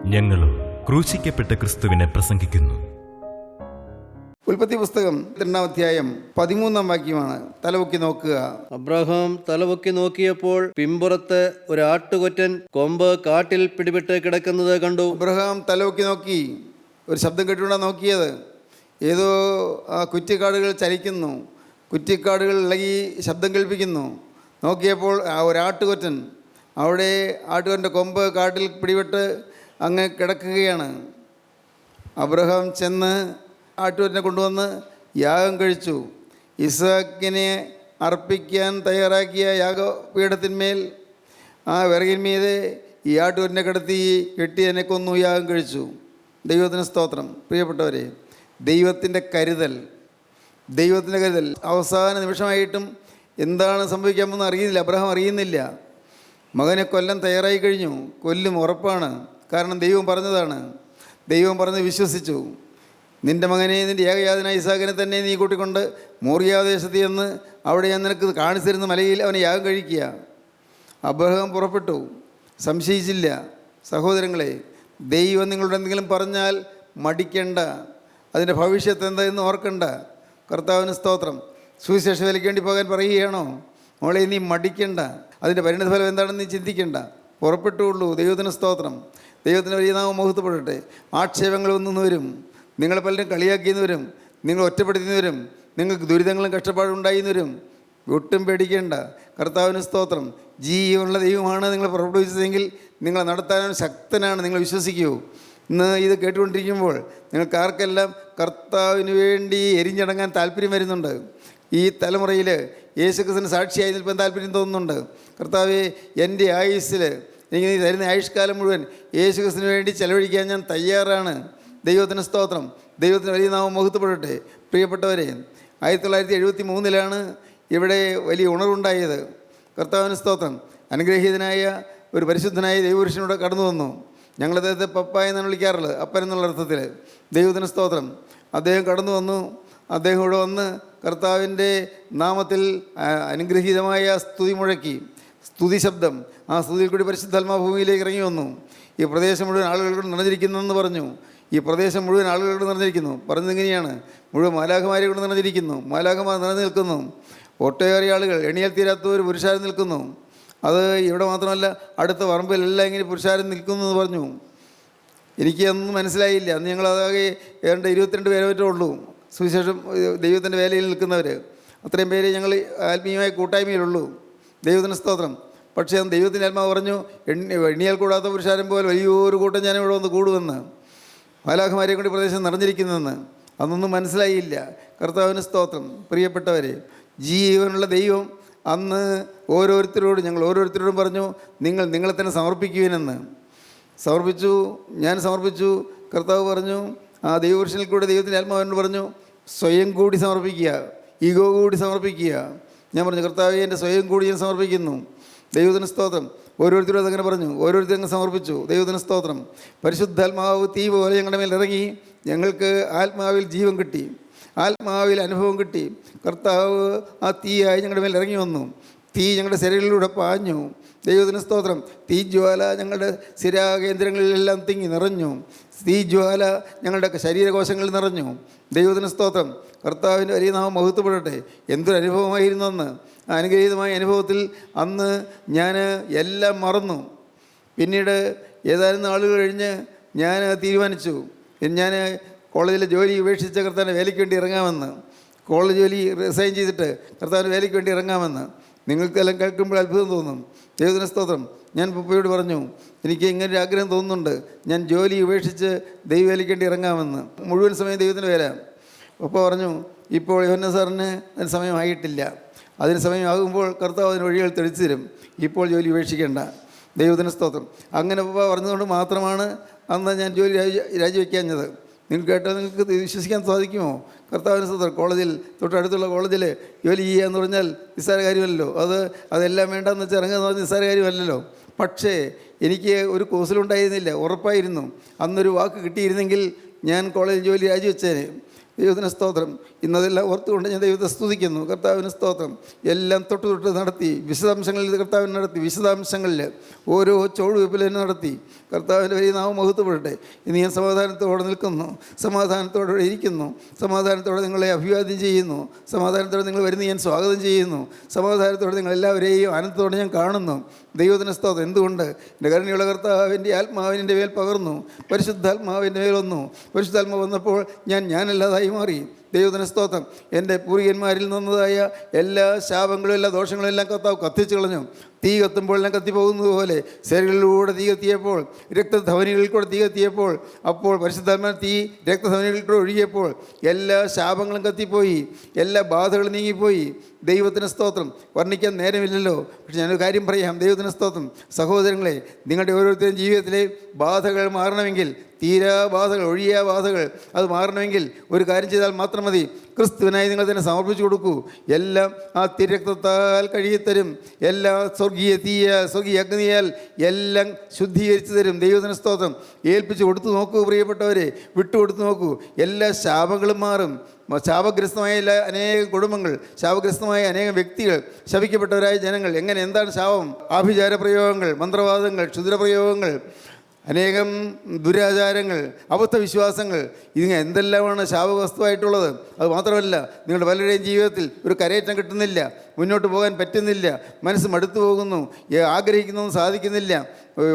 ഞങ്ങളും ക്രൂശിക്കപ്പെട്ട ക്രിസ്തുവിനെ പ്രസംഗിക്കുന്നു. ഉൽപ്പത്തി പുസ്തകം 2-ാം അധ്യായം 13-ാം വാക്യമാണ്. തലപൊക്കി നോക്കുക. അബ്രഹാം തലപൊക്കി നോക്കിയപ്പോൾ പിമ്പുറത്ത് ഒരു ആട്ടുകൊറ്റൻ കൊമ്പ് കാട്ടിൽ പിടിപെട്ട് കിടക്കുന്നത് കണ്ടു. അബ്രഹാം തലപൊക്കി നോക്കി. ഒരു ശബ്ദം കേട്ടുകൊണ്ടാണ് നോക്കിയത്. ഏതോ കുറ്റിക്കാടുകൾ ചലിക്കുന്നു, കുറ്റിക്കാടുകൾ ഇളകി ശബ്ദം കേൾപ്പിക്കുന്നു. നോക്കിയപ്പോൾ ഒരാട്ടുകൊറ്റൻ, അവിടെ ആട്ടുകൊറ്റൻ്റെ കൊമ്പ് കാട്ടിൽ പിടിപെട്ട് അങ്ങ് കിടക്കുകയാണ്. അബ്രഹാം ചെന്ന് ആട്ടുകൊറ്റനെ കൊണ്ടുവന്ന് യാഗം കഴിച്ചു. ഇസ്ഹാക്കിനെ അർപ്പിക്കാൻ തയ്യാറാക്കിയ യാഗപീഠത്തിന്മേൽ ആ വിറകിന്മീതെ ഈ ആട്ടുകൊറ്റനെ കിടത്തി കെട്ടി എന്നെ കൊന്നു യാഗം കഴിച്ചു. ദൈവത്തിന് സ്തോത്രം. പ്രിയപ്പെട്ടവരെ, ദൈവത്തിൻ്റെ കരുതൽ അവസാന നിമിഷമായിട്ടും എന്താണ് സംഭവിക്കാൻ പോകുന്നത് അറിയുന്നില്ല. അബ്രഹാം അറിയുന്നില്ല. മകനെ കൊല്ലാൻ തയ്യാറായി കഴിഞ്ഞു. കൊല്ലും, ഉറപ്പാണ്. കാരണം ദൈവം പറഞ്ഞതാണ്. ദൈവം പറഞ്ഞ് വിശ്വസിച്ചു. നിൻ്റെ മകനെ, നിൻ്റെ ഏകയാതനായ ഇസ്ഹാക്കിനെ തന്നെ നീ കൂട്ടിക്കൊണ്ട് മോറിയാദേശത്ത് ചെന്ന് അവിടെ ഞാൻ നിനക്ക് കാണിച്ചു തരുന്ന മലയിൽ അവനെ യാഗം കഴിക്കുക. അബ്രഹാം പുറപ്പെട്ടു, സംശയിച്ചില്ല. സഹോദരങ്ങളെ, ദൈവം നിങ്ങളുടെ എന്തെങ്കിലും പറഞ്ഞാൽ മടിക്കണ്ട. അതിൻ്റെ ഭവിഷ്യത്ത് എന്തായെന്ന് ഓർക്കണ്ട. കർത്താവിന് സ്തോത്രം. സുവിശേഷ വേലയ്ക്ക് വേണ്ടി പോകാൻ പറയുകയാണോ? മോളെ, നീ മടിക്കണ്ട. അതിൻ്റെ പരിണതഫലം എന്താണെന്ന് നീ ചിന്തിക്കണ്ട. പുറപ്പെട്ടുള്ളൂ. ദൈവത്തിന് സ്തോത്രം. ദൈവത്തിന് വലിയ നാമം മഹത്വപ്പെടട്ടെ. ആക്ഷേപങ്ങൾ ഒന്നു വരും. നിങ്ങളെ പലരും കളിയാക്കിയെന്ന് വരും. നിങ്ങൾ ഒറ്റപ്പെടുത്തിയെന്ന് വരും. നിങ്ങൾക്ക് ദുരിതങ്ങളും കഷ്ടപ്പാടും ഉണ്ടായിന്ന് വരും. ഒട്ടും പേടിക്കേണ്ട. കർത്താവിന് സ്തോത്രം. ജീവനുള്ള ദൈവമാണ് നിങ്ങൾ പ്രവർത്തിച്ചതെങ്കിൽ നിങ്ങളെ നടത്താനും ശക്തനാണ്. നിങ്ങൾ വിശ്വസിക്കൂ. ഇന്ന് ഇത് കേട്ടുകൊണ്ടിരിക്കുമ്പോൾ നിങ്ങൾക്ക് ആർക്കെല്ലാം കർത്താവിന് വേണ്ടി എരിഞ്ഞടങ്ങാൻ താല്പര്യം വരുന്നുണ്ട്. ഈ തലമുറയിൽ യേശുക്രിസ്തുവിന് സാക്ഷിയായി നിൽക്കാൻ താല്പര്യം തോന്നുന്നുണ്ട്. കർത്താവേ, എൻ്റെ ആയുസ്സിൽ എനിക്ക് നീ തരുന്ന ആയുഷ്കാലം മുഴുവൻ യേശുക്രിസ്തുവിന് വേണ്ടി ചെലവഴിക്കാൻ ഞാൻ തയ്യാറാണ്. ദൈവത്തിന് സ്തോത്രം. ദൈവത്തിന് വലിയ നാമം മഹത്വപ്പെടട്ടെ. പ്രിയപ്പെട്ടവരെ, 1973 ഇവിടെ വലിയ ഉണർവുണ്ടായത്. കർത്താവിന് സ്തോത്രം. അനുഗ്രഹീതനായ ഒരു പരിശുദ്ധനായ ദൈവപുരുഷനോട് കടന്നു വന്നു. ഞങ്ങൾ അദ്ദേഹത്തെ പപ്പ എന്നാണ് വിളിക്കാറുള്ളത്, അപ്പൻ എന്നുള്ള അർത്ഥത്തിൽ. ദൈവത്തിന് സ്തോത്രം. അദ്ദേഹം കടന്നു വന്നു. അദ്ദേഹം ഇവിടെ വന്ന് കർത്താവിൻ്റെ നാമത്തിൽ അനുഗ്രഹീതമായ സ്തുതി മുഴക്കി. സ്തുതി ശബ്ദം. ആ സ്തുതിയിൽ കൂടി പരിശുദ്ധാത്മാഭൂമിയിലേക്ക് ഇറങ്ങി വന്നു. ഈ പ്രദേശം മുഴുവൻ ആളുകളോട് നിറഞ്ഞിരിക്കുന്നെന്ന് പറഞ്ഞു. ഈ പ്രദേശം മുഴുവൻ ആളുകളോട് നിറഞ്ഞിരിക്കുന്നു. പറഞ്ഞിങ്ങനെയാണ്, മുഴുവൻ മാലാഖമാരെ കൊണ്ട് നിറഞ്ഞിരിക്കുന്നു. മാലാഖമാർ നിറഞ്ഞു നിൽക്കുന്നു. ഒട്ടേറെ ആളുകൾ, എണിയാൽ തീരാത്തവർ പുരുഷാരം നിൽക്കുന്നു. അത് ഇവിടെ മാത്രമല്ല, അടുത്ത പറമ്പിലെല്ലാം ഇങ്ങനെ പുരുഷാരം നിൽക്കുന്നു എന്ന് പറഞ്ഞു. എനിക്ക് അതൊന്നും മനസ്സിലായില്ല. അന്ന് ഞങ്ങളതാകെ 22 പേരെ പറ്റേ ഉള്ളൂ. സുവിശേഷം ദൈവത്തിൻ്റെ വേലയിൽ നിൽക്കുന്നവർ. അത്രയും പേര് ഞങ്ങൾ ആത്മീയമായ കൂട്ടായ്മയിലുള്ളൂ. ദൈവത്തിന് സ്തോത്രം. പക്ഷേ ദൈവത്തിൻ്റെ ആത്മാവ് പറഞ്ഞു, എണ്ണിയാൽ കൂടാത്ത പുരുഷാരം പോലെ വലിയൊരു കൂട്ടം ഞാൻ ഇവിടെ വന്ന് കൂടുമെന്ന്, മാലാഖമാരെ കൊണ്ട് പ്രദേശം നിറഞ്ഞിരിക്കുന്നതെന്ന്. അതൊന്നും മനസ്സിലായില്ല. കർത്താവിന് സ്തോത്രം. പ്രിയപ്പെട്ടവരെ, ജീവനുള്ള ദൈവം അന്ന് ഞങ്ങൾ ഓരോരുത്തരോടും പറഞ്ഞു, നിങ്ങളെ തന്നെ സമർപ്പിക്കുവിനെന്ന്. ഞാൻ സമർപ്പിച്ചു. കർത്താവ് പറഞ്ഞു, ആ ദൈവപുരുഷനിൽ കൂടെ ദൈവത്തിൻ്റെ ആത്മാവിനോട് പറഞ്ഞു, സ്വയം കൂടി സമർപ്പിക്കുക, ഈഗോ കൂടി സമർപ്പിക്കുക. ഞാൻ പറഞ്ഞു, കർത്താവേ, എൻ്റെ സ്വയം കൂടി ഞാൻ സമർപ്പിക്കുന്നു. ദൈവത്തിന് സ്തോത്രം. ഓരോരുത്തരും അതങ്ങനെ പറഞ്ഞു. ഓരോരുത്തരും അങ്ങ് സമർപ്പിച്ചു. ദൈവത്തിന് സ്തോത്രം. പരിശുദ്ധാത്മാവ് തീ പോലെ ഞങ്ങളുടെ മേൽ ഇറങ്ങി. ഞങ്ങൾക്ക് ആത്മാവിൽ ജീവൻ കിട്ടി, ആത്മാവിൽ അനുഭവം കിട്ടി. കർത്താവ് ആ തീയായി ഞങ്ങളുടെ മേൽ ഇറങ്ങി വന്നു. തീ ഞങ്ങളുടെ ശരീരങ്ങളിലൂടെ പാഞ്ഞു. ദൈവത്തിന് സ്തോത്രം. തീജ്വാല ഞങ്ങളുടെ സ്ഥിരാകേന്ദ്രങ്ങളിലെല്ലാം തിങ്ങി നിറഞ്ഞു. തീജ്വാല ഞങ്ങളുടെ ശരീരകോശങ്ങളിൽ നിറഞ്ഞു. ദൈവത്തിന് സ്തോത്രം. കർത്താവിൻ്റെ വലിയ നാമം മഹത്വപ്പെടട്ടെ. എന്തൊരു അനുഭവമായിരുന്നു അന്ന്. ആ അനുഗ്രഹീതമായ അനുഭവത്തിൽ അന്ന് ഞാൻ എല്ലാം മറന്നു. പിന്നീട് ഏതാനും നാളുകൾ കഴിഞ്ഞ് ഞാൻ തീരുമാനിച്ചു, ഞാൻ കോളേജിലെ ജോലി ഉപേക്ഷിച്ച കർത്താവിൻ്റെ വേലയ്ക്ക് വേണ്ടി ഇറങ്ങാമെന്ന്. കോളേജ് ജോലി റിസൈൻ ചെയ്തിട്ട് കർത്താവിൻ്റെ വേലയ്ക്ക് വേണ്ടി ഇറങ്ങാമെന്ന്. നിങ്ങൾക്കെല്ലാം കേൾക്കുമ്പോൾ അത്ഭുതം തോന്നും. ദൈവത്തിന് സ്തോത്രം. ഞാൻ പപ്പയോട് പറഞ്ഞു, എനിക്ക് ഇങ്ങനൊരു ആഗ്രഹം തോന്നുന്നുണ്ട്, ഞാൻ ജോലി ഉപേക്ഷിച്ച് ദൈവവേലയ്ക്ക് വേണ്ടി ഇറങ്ങാമെന്ന്. മുഴുവൻ സമയം ദൈവത്തിന് വേല. പപ്പ പറഞ്ഞു, ഇപ്പോൾ യോഹന്ന സാറിന് അതിന് സമയമായിട്ടില്ല. അതിന് സമയമാകുമ്പോൾ കർത്താവ് അതിന് വഴികൾ തെളിച്ചു തരും. ഇപ്പോൾ ജോലി ഉപേക്ഷിക്കേണ്ട. ദൈവത്തിന് സ്തോത്രം. അങ്ങനെ പപ്പ പറഞ്ഞതുകൊണ്ട് മാത്രമാണ് അന്ന് ഞാൻ ജോലി രാജിവെക്കാഞ്ഞത്. നിങ്ങൾ കേട്ടാൽ നിങ്ങൾക്ക് വിശ്വസിക്കാൻ സാധിക്കുമോ? കർത്താവിന് സ്തോത്രം. കോളേജിൽ, തൊട്ടടുത്തുള്ള കോളേജിൽ ജോലി ചെയ്യുക എന്ന് പറഞ്ഞാൽ നിസ്സാര കാര്യമല്ലല്ലോ. അതെല്ലാം വേണ്ടെന്ന് വെച്ചാൽ ഇറങ്ങുക എന്ന് പറഞ്ഞാൽ നിസ്സാര കാര്യമല്ലല്ലോ. പക്ഷേ എനിക്ക് ഒരു കോഴ്സിലുണ്ടായിരുന്നില്ല, ഉറപ്പായിരുന്നു. അന്നൊരു വാക്ക് കിട്ടിയിരുന്നെങ്കിൽ ഞാൻ കോളേജ് ജോലി രാജിവെച്ചേനെ. ദൈവത്തിന് സ്തോത്രം. ഇന്നതെല്ലാം ഓർത്തുകൊണ്ട് ഞാൻ ദൈവത്തെ സ്തുതിക്കുന്നു. കർത്താവിന് സ്തോത്രം. എല്ലാം തൊട്ട് നടത്തി, വിശദാംശങ്ങളിൽ കർത്താവിന് നടത്തി, വിശദാംശങ്ങളിൽ ഓരോ ചുവടുവയ്പ്പിൽ തന്നെ നടത്തി. കർത്താവിൻ്റെ വലിയ നാമം മഹത്വപ്പെടട്ടെ. ഇന്ന് ഞാൻ സമാധാനത്തോടെ നിൽക്കുന്നു, സമാധാനത്തോടെ ഇരിക്കുന്നു, സമാധാനത്തോടെ നിങ്ങളെ അഭിവാദ്യം ചെയ്യുന്നു, സമാധാനത്തോടെ നിങ്ങൾ വരുന്ന ഞാൻ സ്വാഗതം ചെയ്യുന്നു, സമാധാനത്തോടെ നിങ്ങളെല്ലാവരെയും ആനന്ദത്തോടെ ഞാൻ കാണുന്നു. ദൈവത്തിന് സ്തോത്രം. എന്തുകൊണ്ട്? എൻ്റെ കരുണയുള്ള കർത്താവിൻ്റെ ആത്മാവിൻ്റെ മേൽ പകർന്നു, പരിശുദ്ധാത്മാവിൻ്റെ മേൽ വന്നു. പരിശുദ്ധാത്മാവ് വന്നപ്പോൾ ഞാനല്ലാതായി മാറി. ദൈവത്തിന് സ്തോത്രം. എൻ്റെ പൂർവികന്മാരിൽ നിന്നതായ എല്ലാ ശാപങ്ങളും എല്ലാ ദോഷങ്ങളും എല്ലാം കർത്താവ് കത്തിച്ചു കളഞ്ഞു. തീ കത്തുമ്പോഴെല്ലാം കത്തിപ്പോകുന്നത് പോലെ ശരീരങ്ങളിലൂടെ തീ കത്തിയപ്പോൾ, രക്തധമനികളിൽ കൂടെ തീ കത്തിയപ്പോൾ, അപ്പോൾ പരിശുദ്ധാത്മാ തീ രക്തധമനികളിൽ കൂടെ ഒഴുകിയപ്പോൾ എല്ലാ ശാപങ്ങളും കത്തിപ്പോയി, എല്ലാ ബാധകളും നീങ്ങിപ്പോയി. ദൈവത്തിന് സ്തോത്രം. വർണ്ണിക്കാൻ നേരമില്ലല്ലോ, പക്ഷെ ഞാനൊരു കാര്യം പറയാം. ദൈവത്തിന് സ്തോത്രം. സഹോദരങ്ങളെ, നിങ്ങളുടെ ഓരോരുത്തരും ജീവിതത്തിലെ ബാധകൾ മാറണമെങ്കിൽ, തീരാ ബാധകൾ, ഒഴിയാ ബാധകൾ അത് മാറണമെങ്കിൽ ഒരു കാര്യം ചെയ്താൽ മാത്രം മതി. ക്രിസ്തുവിനായി നിങ്ങൾ തന്നെ സമർപ്പിച്ചു കൊടുക്കൂ. എല്ലാം ആ തിരക്തത്താൽ കഴുകിത്തരും. എല്ലാ സ്വർഗീയ അഗ്നിയാൽ എല്ലാം ശുദ്ധീകരിച്ചു തരും. ദൈവത്തിന് സ്തോത്രം. ഏൽപ്പിച്ച് കൊടുത്തു നോക്കൂ പ്രിയപ്പെട്ടവരെ, വിട്ടുകൊടുത്തു നോക്കൂ. എല്ലാ ശാപങ്ങളും മാറും. ശാപഗ്രസ്തമായ അനേകം കുടുംബങ്ങൾ, ശാപഗ്രസ്തമായ അനേകം വ്യക്തികൾ, ശപിക്കപ്പെട്ടവരായ ജനങ്ങൾ. എന്താണ് ശാപം? ആഭിചാര പ്രയോഗങ്ങൾ, മന്ത്രവാദങ്ങൾ, ക്ഷുദ്രപ്രയോഗങ്ങൾ, അനേകം ദുരാചാരങ്ങൾ, അബദ്ധവിശ്വാസങ്ങൾ, ഇതിങ്ങനെ എന്തെല്ലാമാണ് ശാപവസ്തുവായിട്ടുള്ളത്. അതുമാത്രമല്ല, നിങ്ങളുടെ പലരുടെയും ജീവിതത്തിൽ ഒരു കരയേറ്റം കിട്ടുന്നില്ല, മുന്നോട്ട് പോകാൻ പറ്റുന്നില്ല, മനസ്സ് മടുത്തു പോകുന്നു, ആഗ്രഹിക്കുന്നതൊന്നും സാധിക്കുന്നില്ല,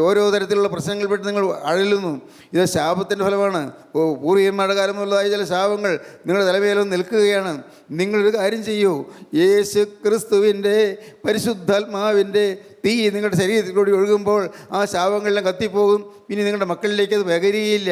ഓരോ തരത്തിലുള്ള പ്രശ്നങ്ങൾപ്പെട്ട് നിങ്ങൾ അഴലുന്നു. ഇത് ശാപത്തിൻ്റെ ഫലമാണ്. പൂർവികന്മാരുടെ കാലം മുതലായ ചില ശാപങ്ങൾ നിങ്ങളുടെ തലമേലൊന്ന് നിൽക്കുകയാണ്. നിങ്ങളൊരു കാര്യം ചെയ്യൂ. യേശു ക്രിസ്തുവിൻ്റെ പരിശുദ്ധാത്മാവിൻ്റെ തീ നിങ്ങളുടെ ശരീരത്തിൽ കൂടി ഒഴുകുമ്പോൾ ആ ശാപങ്ങളെല്ലാം കത്തിപ്പോകും. ഇനി നിങ്ങളുടെ മക്കളിലേക്ക് അത് പകരികയില്ല.